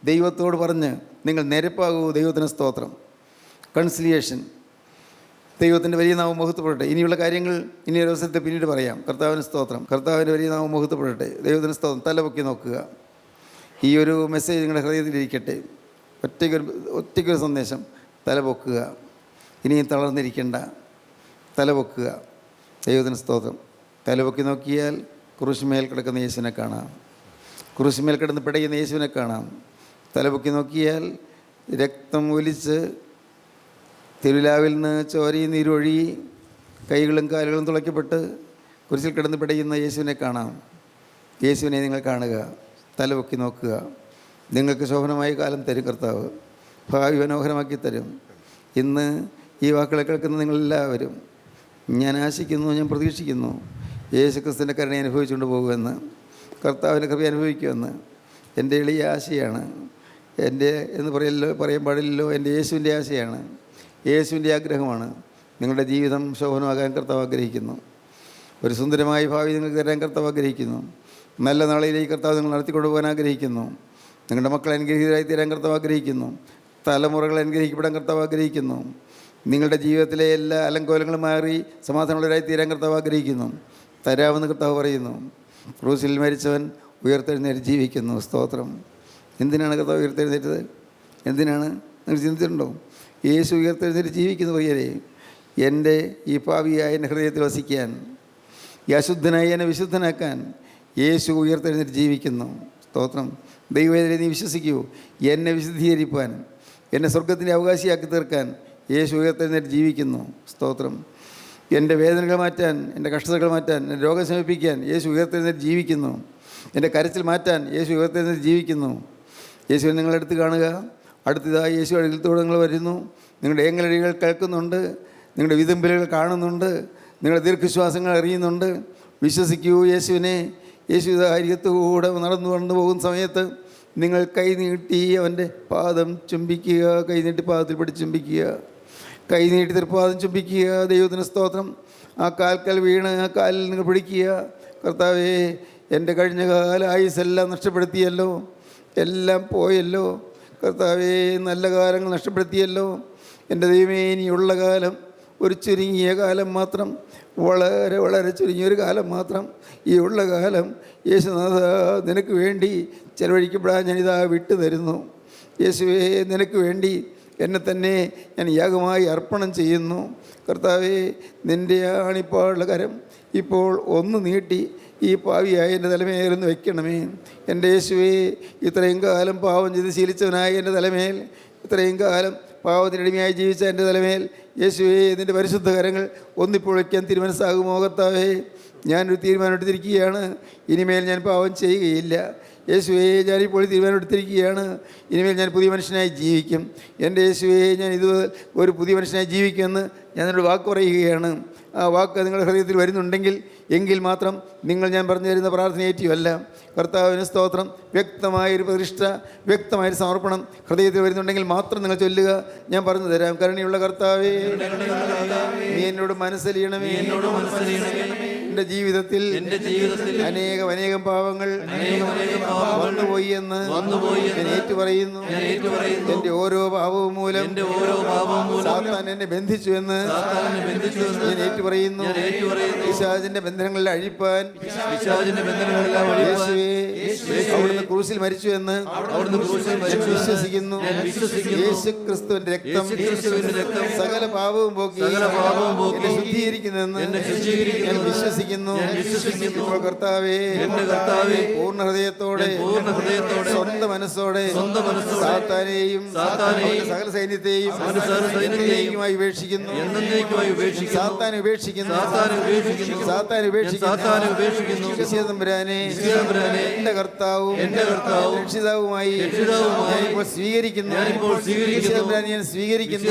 ദൈവത്തോട് പറഞ്ഞ് നിങ്ങൾ നിരപ്പാകൂ. ദൈവത്തിന് സ്തോത്രം. കൺസിലിയേഷൻ. ദൈവത്തിൻ്റെ വലിയ നാമം മഹത്വപ്പെടട്ടെ. ഇനിയുള്ള കാര്യങ്ങൾ ഇനി ഒരു അവസരത്തെ പിന്നീട് പറയാം. കർത്താവിന് സ്തോത്രം. കർത്താവിൻ്റെ വലിയ നാമം മഹത്വപ്പെടട്ടെ. ദൈവത്തിന് സ്തോത്രം. തലപൊക്കി നോക്കുക. ഈ ഒരു മെസ്സേജ് നിങ്ങളുടെ ഹൃദയത്തിലിരിക്കട്ടെ. ഒറ്റയ്ക്കൊരു സന്ദേശം. തലപൊക്കുക. ഇനിയും തളർന്നിരിക്കേണ്ട. തലപൊക്കുക. ദൈവത്തിന് സ്തോത്രം. തലപൊക്കി നോക്കിയാൽ കുരിശുമേൽ കിടക്കുന്ന യേശുവിനെ കാണാം. കുരിശുമേൽ കിടന്ന് പിടയുന്ന യേശുവിനെ കാണാം. തലപൊക്കി നോക്കിയാൽ രക്തം ഒലിച്ച് തിരുലാവിൽ നിന്ന് ചോരയും നീരൊഴി കൈകളും കാലുകളും തുളയ്ക്കപ്പെട്ട് കുരിശിൽ കിടന്ന് പിടയുന്ന യേശുവിനെ കാണാം. യേശുവിനെ നിങ്ങൾ കാണുക. തലപൊക്കി നോക്കുക. നിങ്ങൾക്ക് ശോഭനമായ കാലം തരും കർത്താവ്. ഭാവി മനോഹരമാക്കി തരും. ഇന്ന് ഈ വാക്കുകളെ കേൾക്കുന്ന നിങ്ങളെല്ലാവരും ഞാൻ ആശിക്കുന്നു, ഞാൻ പ്രതീക്ഷിക്കുന്നു യേശുക്രിസ്തുവിൻ്റെ കരുണ അനുഭവിച്ചുകൊണ്ട് പോകുമെന്ന്, കർത്താവിൻ്റെ കൃപ അനുഭവിക്കുമെന്ന് എൻ്റെ എളിയ ആശയാണ്. എൻ്റെ എന്ന് പറയാൻ പാടില്ലല്ലോ. എൻ്റെ യേശുവിൻ്റെ ആശയാണ്, യേശുവിൻ്റെ ആഗ്രഹമാണ്. നിങ്ങളുടെ ജീവിതം ശോഭനമാകാൻ കർത്താവ് ആഗ്രഹിക്കുന്നു. ഒരു സുന്ദരമായ ഭാവി നിങ്ങൾക്ക് തരാൻ കർത്താവ് ആഗ്രഹിക്കുന്നു. നല്ല നാളിലേക്ക് കർത്താവ് നിങ്ങൾ നടത്തിക്കൊണ്ടു പോകാൻ ആഗ്രഹിക്കുന്നു. നിങ്ങളുടെ മക്കൾ അനുഗ്രഹീതരായി തീരാൻ കർത്താവ് ആഗ്രഹിക്കുന്നു. തലമുറകൾ അനുഗ്രഹിക്കപ്പെടാൻ കർത്താവ് ആഗ്രഹിക്കുന്നു. നിങ്ങളുടെ ജീവിതത്തിലെ എല്ലാ അലങ്കോലങ്ങളും മാറി സമാധാനമുള്ളവരായി തീരാൻ കർത്താവ് ആഗ്രഹിക്കുന്നു. തരാമെന്ന് കർത്താവ് പറയുന്നു. ക്രൂസിൽ മരിച്ചവൻ ഉയർത്തെഴുന്നേറ്റ് ജീവിക്കുന്നു. സ്തോത്രം. എന്തിനാണ് കർത്താവ് ഉയർത്തെഴുന്നേറ്റത്? എന്തിനാണ്? നിങ്ങൾ ചിന്തിച്ചിട്ടുണ്ടോ? യേശു ഉയർത്തെഴുന്നേറ്റ് ജീവിക്കുന്ന പ്രിയരെ, എൻ്റെ ഈ പാപിയായ എൻ്റെ ഹൃദയത്തിൽ വസിക്കാൻ, ഈ അശുദ്ധനായി എന്നെ വിശുദ്ധനാക്കാൻ യേശു ഉയർത്തെഴുന്നേറ്റ് ജീവിക്കുന്നു. സ്തോത്രം. ദൈവവേദന നീ വിശ്വസിക്കൂ. എന്നെ വിശുദ്ധീകരിപ്പാൻ, എന്നെ സ്വർഗത്തിൻ്റെ അവകാശിയാക്കി തീർക്കാൻ യേശു ഉയർത്തെഴുന്നേറ്റ് ജീവിക്കുന്നു. സ്തോത്രം. എൻ്റെ വേദനകൾ മാറ്റാൻ, എൻ്റെ കഷ്ടതകൾ മാറ്റാൻ, എൻ്റെ രോഗം ശമിപ്പിക്കാൻ യേശു ഉയർത്തെഴുന്നേറ്റ് ജീവിക്കുന്നു. എൻ്റെ കരച്ചിൽ മാറ്റാൻ യേശു ഉയർത്തെഴുന്നേറ്റ് ജീവിക്കുന്നു. യേശുവിനെ നിങ്ങളെടുത്ത് കാണുക. അടുത്തതായി യേശു അഴുകത്തോടെ നിങ്ങൾ വരുന്നു. നിങ്ങളുടെ ഏങ്ങലടികൾ കേൾക്കുന്നുണ്ട്, നിങ്ങളുടെ വിതുമ്പലുകൾ കാണുന്നുണ്ട്, നിങ്ങളുടെ ദീർഘശ്വാസങ്ങൾ അറിയുന്നുണ്ട്. വിശ്വസിക്കൂ യേശുവിനെ. യേശു അരികത്തുകൂടെ നടന്നു പോകുന്ന സമയത്ത് നിങ്ങൾ കൈ നീട്ടി അവൻ്റെ പാദം ചുംബിക്കുക. കൈ നീട്ടി പാദത്തിൽ പിടിച്ച് ചുംബിക്കുക. കൈ നീട്ടി തൃപ്പാദം ചുംബിക്കുക. ദൈവത്തിന് സ്തോത്രം. ആ കാൽക്കൽ വീണ് ആ കാലിൽ നിങ്ങൾ പിടിക്കുക. കർത്താവേ, എൻ്റെ കഴിഞ്ഞ കാല ആയുസ്സെല്ലാം നഷ്ടപ്പെടുത്തിയല്ലോ, എല്ലാം പോയല്ലോ. കർത്താവേ, നല്ല കാലങ്ങൾ നഷ്ടപ്പെടുത്തിയല്ലോ. എൻ്റെ ദൈവമേ, ഇനിയുള്ള കാലം ഒരു ചുരുങ്ങിയ കാലം മാത്രം, വളരെ വളരെ ചുരുങ്ങിയൊരു കാലം മാത്രം. ഈ ഉള്ള കാലം യേശുനാഥ നിനക്ക് വേണ്ടി ചെലവഴിക്കപ്പെടാൻ ഞാനിതാ വിട്ടു തരുന്നു. യേശുവേ, നിനക്ക് വേണ്ടി എന്നെ തന്നെ ഞാൻ യാഗമായി അർപ്പണം ചെയ്യുന്നു. കർത്താവേ, നിൻ്റെ ആണിപ്പാടുള്ള കരം ഇപ്പോൾ ഒന്ന് നീട്ടി ഈ പാവിയായ എൻ്റെ തലമേലൊന്ന് വയ്ക്കണമേ. എൻ്റെ യേശുവേ, ഇത്രയും കാലം പാവം ചെയ്ത് ശീലിച്ചവനായ എൻ്റെ തലമേൽ, ഇത്രയും കാലം പാവത്തിനടിമയായി ജീവിച്ച എൻ്റെ തലമേൽ യേശുവേ, നിൻ്റെ പരിശുദ്ധ കരങ്ങൾ ഒന്നിപ്പോൾ വയ്ക്കാൻ തിരുമനസ്സാകുമോ? കർത്താവേ, ഞാനൊരു തീരുമാനം എടുത്തിരിക്കുകയാണ്. ഇനിമേൽ ഞാൻ പാവം ചെയ്യുകയില്ല. യേശുവേ, ഞാനിപ്പോൾ തീരുമാനം എടുത്തിരിക്കുകയാണ്. ഇനിമേൽ ഞാൻ പുതിയ മനുഷ്യനായി ജീവിക്കും. എൻ്റെ യേശുവേ, ഞാൻ ഇതുപോലെ ഒരു പുതിയ മനുഷ്യനായി ജീവിക്കുമെന്ന് ഞാൻ നിന്നോട് വാക്ക് പറയുകയാണ്. ആ വാക്ക് നിങ്ങളുടെ ഹൃദയത്തിൽ വരുന്നുണ്ടെങ്കിൽ എങ്കിൽ മാത്രം നിങ്ങൾ ഞാൻ പറഞ്ഞു തരുന്ന പ്രാർത്ഥന ഏറ്റുമല്ല. കർത്താവിന് സ്തോത്രം. വ്യക്തമായൊരു പ്രതിഷ്ഠ, വ്യക്തമായൊരു സമർപ്പണം ഹൃദയത്തിൽ വരുന്നുണ്ടെങ്കിൽ മാത്രം നിങ്ങൾ ചൊല്ലുക. ഞാൻ പറഞ്ഞു തരാം. കരുണയുള്ള കർത്താവേ, നീ എന്നോട് മനസ്സലിയണമേ. എൻ്റെ ജീവിതത്തിൽ അനേകം പാവങ്ങൾ വന്നുപോയി എന്ന് ഞാൻ ഏറ്റുപറയുന്നു. എൻ്റെ ഓരോ പാപവും മൂലം സാത്താൻ എന്നെ ബന്ധിച്ചു എന്ന് ഞാൻ ഏറ്റുപറയുന്നു. പിശാചിന്റെ ബന്ധനങ്ങളിൽ അഴിപ്പാൻ യേശുവേ, അവിടുന്ന് ക്രൂസിൽ മരിച്ചു എന്ന് വിശ്വസിക്കുന്നു. യേശു ക്രിസ്തുവിന്റെ രക്തം സകല പാപവും പോക്കി എന്നെ ശുദ്ധീകരിക്കുന്നെന്ന് ഞാൻ വിശ്വസിക്കുന്നു. ഇപ്പോൾ കർത്താവേ, പൂർണ്ണ ഹൃദയത്തോടെ സ്വന്തം മനസ്സോടെ സാത്താനെയും സകല സൈന്യത്തെയും ഉപേക്ഷിക്കുന്നു. സാത്താനെ ഉപേക്ഷിക്കുന്നു. യേശുതമ്പുരാനെ, എൻ്റെ കർത്താവും രക്ഷിതാവുമായി ഞാനിപ്പോൾ സ്വീകരിക്കുന്നു. ഞാൻ സ്വീകരിക്കുന്നു.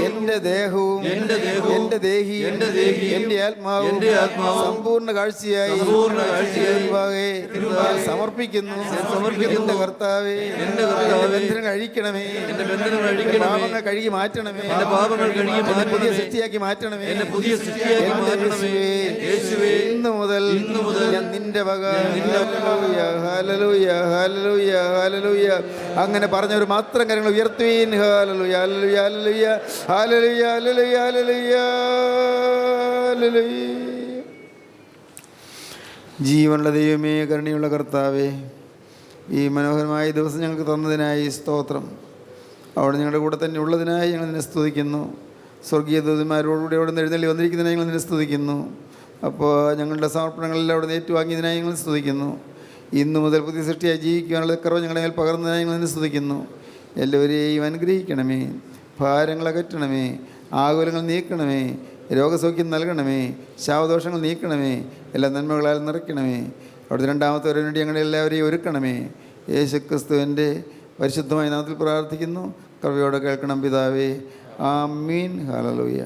എന്റെ ദേഹവും എന്റെ ദേഹി എന്റെ ആത്മാവും സമ്പൂർണ്ണ കാഴ്ചയായി ഞാൻ സമർപ്പിക്കുന്നു. എന്റെ കർത്താവേ, എന്റെ ബന്ധനങ്ങൾ അഴിക്കണമേ, എന്റെ പാപങ്ങൾ കഴുകി മാറ്റണമേ, പുതിയ സൃഷ്ടിയാക്കി മാറ്റണമേ. ഇന്നു മുതൽ ഞാൻ നിന്റെ വക. ഹല്ലേലൂയ, ഹല്ലേലൂയ, ഹല്ലേലൂയ. അങ്ങനെ പറഞ്ഞവർ മാത്രം കാര്യങ്ങൾ ഉയർത്തുവീൻ. ഹല്ലേലൂയ, ഹല്ലേലൂയ, ഹല്ലേലൂയ, ഹല്ലേലൂയ, ഹല്ലേലൂയ, ഹല്ലേലൂയ, ഹല്ലേലൂയ. ജീവനുള്ള ദൈവമേ, കരുണയുള്ള കർത്താവേ, ഈ മനോഹരമായ ദിവസം ഞങ്ങൾക്ക് തന്നതിനായി സ്തോത്രം. അവിടെ ഞങ്ങളുടെ കൂടെ തന്നെ ഉള്ളതിനായി ഞങ്ങൾ നിന്നെ സ്തുതിക്കുന്നു. സ്വർഗീയ ദൂതന്മാരോടുകൂടി അവിടെ നിന്ന് എഴുന്നള്ളി വന്നിരിക്കുന്നതിനായി ഞങ്ങൾ നിന്നെ സ്തുതിക്കുന്നു. അപ്പോൾ ഞങ്ങളുടെ സമർപ്പണങ്ങളെല്ലാം അവിടെ നിന്ന് ഏറ്റുവാങ്ങിയതിനായി ഞങ്ങൾ സ്തുതിക്കുന്നു. ഇന്നു മുതൽ പുതിയ സൃഷ്ടിയായി ജീവിക്കുവാനുള്ള കുറവ് ഞങ്ങളുടെ മേൽ പകർന്നതിനായി ഞങ്ങൾ നിന്നെ സ്തുതിക്കുന്നു. എല്ലാവരെയും അനുഗ്രഹിക്കണമേ, ഭാരങ്ങൾ അകറ്റണമേ, ആകുലങ്ങൾ നീക്കണമേ, രോഗസൗഖ്യം നൽകണമേ, ശാപദോഷങ്ങൾ നീക്കണമേ, എല്ലാ നന്മകളാൽ നിറയ്ക്കണമേ. അവിടുത്തെ രണ്ടാമത്തെ വരവിന് വേണ്ടി ഞങ്ങളെല്ലാവരെയും ഒരുക്കണമേ. യേശുക്രിസ്തുവിൻ്റെ പരിശുദ്ധമായ നാമത്തിൽ പ്രാർത്ഥിക്കുന്നു. കൃപയോടെ കേൾക്കണം പിതാവേ. ആമീൻ. ഹല്ലേലൂയ.